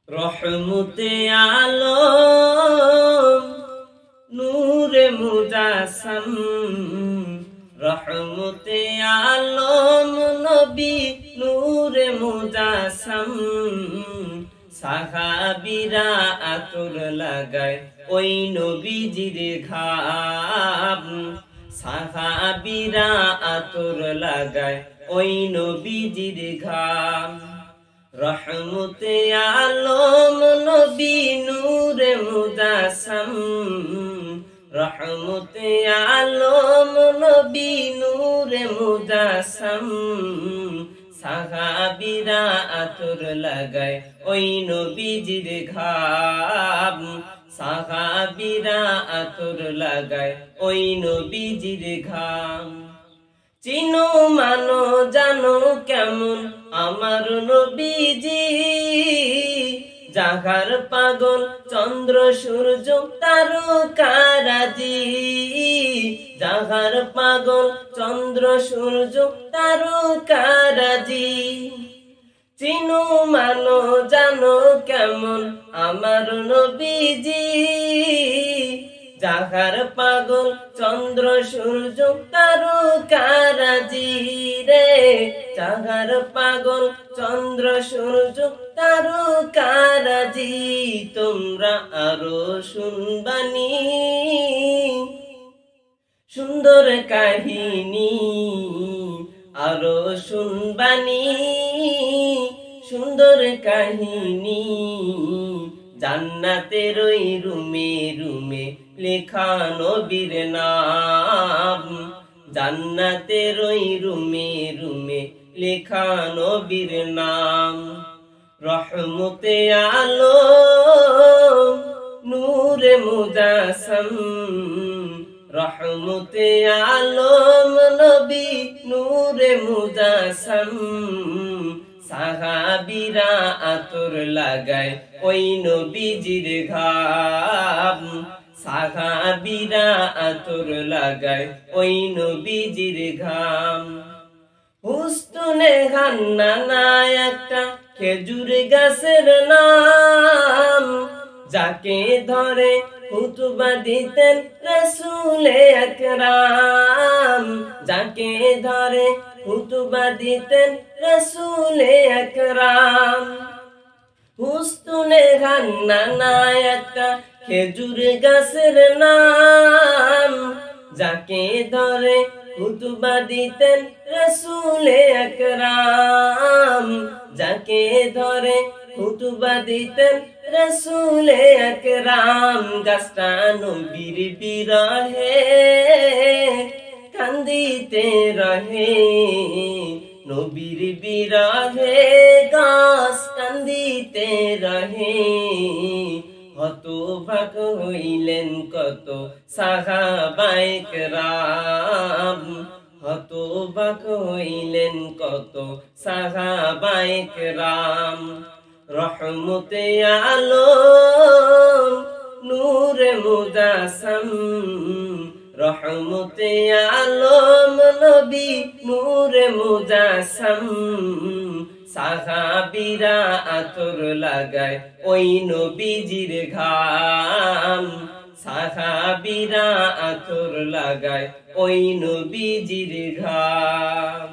রহমতে আলম নূরে মুজাসসাম, রহমতে আলম নবী নূরে মুজাসসাম। সাহাবীরা আতর লাগায় ওই নবীজির ঘাম, সাহাবীরা আতর লাগায় ওই নবীজির ঘাম। রহমতে আলম নবী নূরে মুজাসসাম, রহমতে আলম নবী নূরে মুজাসসাম। সাহাবীরা আতর লাগায় ওই নবীজির ঘাম, সাহাবীরা আতর লাগায় ওই নবীজির ঘাম। চিনো মানো জানো কেমন আমার নবীজি, যাহার পাগল চন্দ্র সূর্য তারকারাজি, যাহার পাগল চন্দ্র সূর্য তারকারাজি। চিনো মানো জানো কেমন আমার নবীজি, যাহার পাগল চন্দ্র সূর্য তারকারাজি রে, যাহার পাগল চন্দ্র সূর্য তারকারাজি। তোমরা আরো শুনবানি সুন্দর কাহিনী, আরো শুনবানি সুন্দর কাহিনী। জান্নাতের ওই রুমে রুমে লেখা নবীর নাম, জান্নাতের ওই রুমে রুমে লেখা নবীর নাম। রহমতে আলম নূরে মুজাসসাম, রহমতে আলম নবী নূরে মুজাসসাম। সাহাবীরা আতর লাগায় ওই নবীজির ঘাম, সাহাবীরা আতর লাগায় ওই নবীজির ঘাম। হুস্তুনে হান্নানা একটা খেজুর গাছের নাম, যাকে ধরে খুতবা দিতেন রাসূলে আকরাম, যাকে ধরে খুতবা দিতেন রাসূলে আকরাম। হুস্তুনে হান্নানা একটা খেজুর গাছের নাম, যাকে ধরে খুতবা দিতেন রাসূলে আকরাম, যাকে ধরে খুতবা দিতেন রাসূলে আকরাম। গাছটা নবীর বিরহে কান্দিতে রহে, নবীর বিরহে গাছ কান্দিতে রহে। হতবাক হইলেন কত সাহাবায়ে কেরাম, হতবাক হইলেন কত সাহাবায়ে কেরাম। রহমতে আলম নূরে মুজাসসাম, রহমতে আলম নবী নূরে মুজাসসাম। সাহাবীরা আতর লাগায় ওই নবীজির ঘাম, সাহাবীরা আতর লাগায় ওই নবীজির ঘাম।